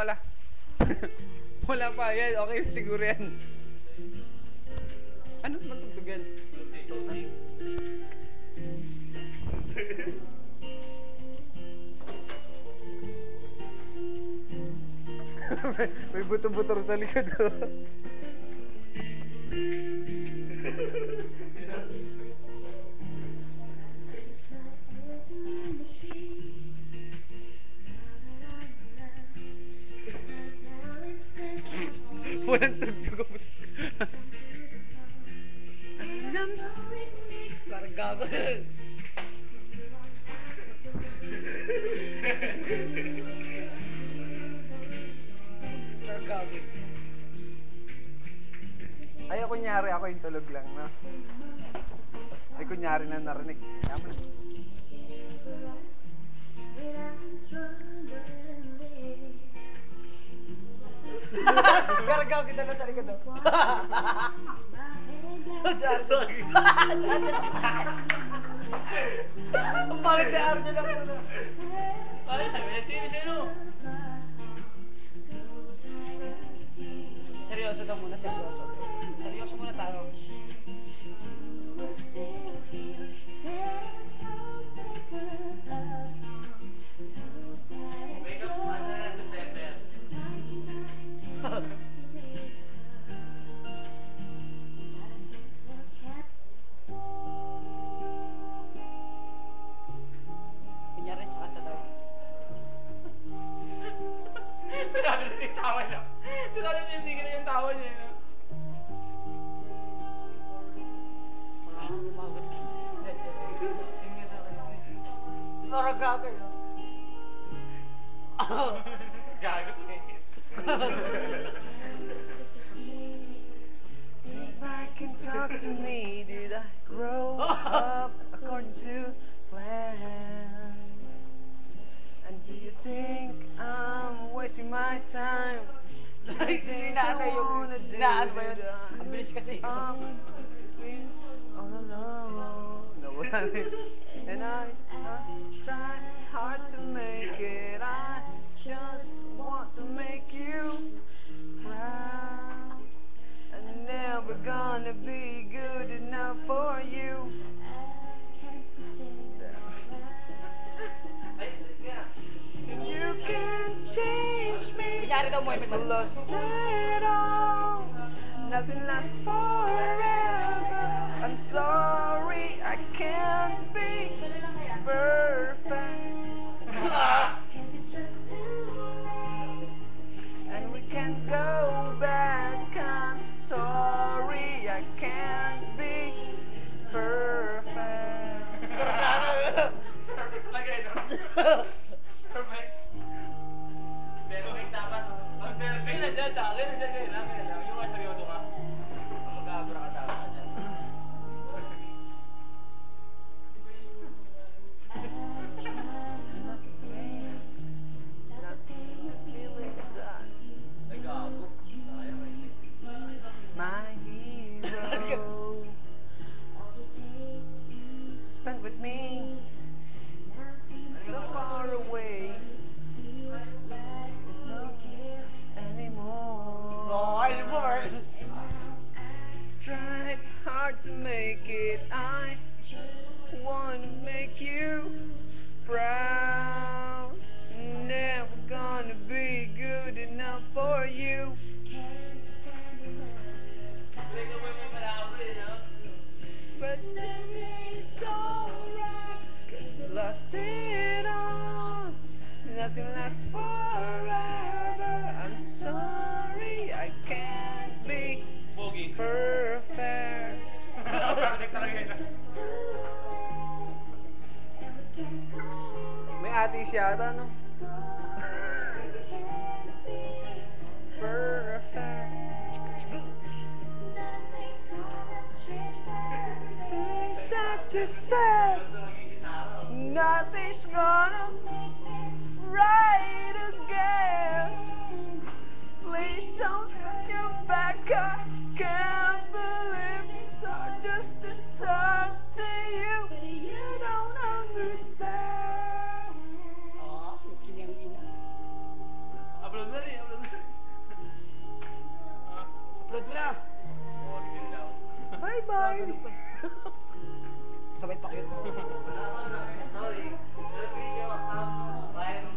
pala. Wala pa, yan. Okay na siguro yan. Ano matugtog yan? May buto-buto sa likod. Walang tugtog. Parang gago. Parang gago. Ay, kunyari ako yung tulog lang, no? Ay, kunyari na narinig. Kaya mo na. Garagaw kita lang sa likod daw. Ang pangit na Arjun lang muna. Ay, TV sino? Seryoso daw muna, seryoso. Seryoso muna tayo. Kunyari sa kanta daw. Tinatid yung tawa niya. Tinatid yung tigil yung tawa niya. Parang gago yun. Gago sa Take back and talk to me. Did I grow up according to plan? And do you think I'm wasting my time? Inaano yung... Inaano ba yun? Ang bilis kasi. All alone. Nawala na yun. And I try hard to make it. I just want to make you proud. I'm never gonna be good enough for you. You can change me. Kunyari daw mo, may Lost it all. Nothing lasts forever. I'm sorry, I can't be perfect. And we can't go back. I'm sorry, I can't be perfect. Perfect lagay, no? Perfect. Perfect dapat. Pag perfect, nandiyan tayo. Nandiyan lang. Yung mga seryoso ka. Mag-aabra ka tama dyan. Nag-aabot. My hero spent with me so far away. It's okay anymore. Roll more. Tried hard to make it. I just want to make you proud. Never gonna be good enough for you. But it's alright, 'cause we lost it all. Nothing lasts forever. I'm sorry, I can't be Pogi. perfect. Perfect talaga yun. May ate siya ata, no? Perfect. Things that you said, nothing's gonna right again. Please don't turn your back. I can't believe it's hard just to talk to you. You don't understand. Oo, kiniyang ina. Upload na rin. Pagod mo na. Yun daw. Bye-bye! Sabay pakit mo. Sorry. Pero video, bye-bye.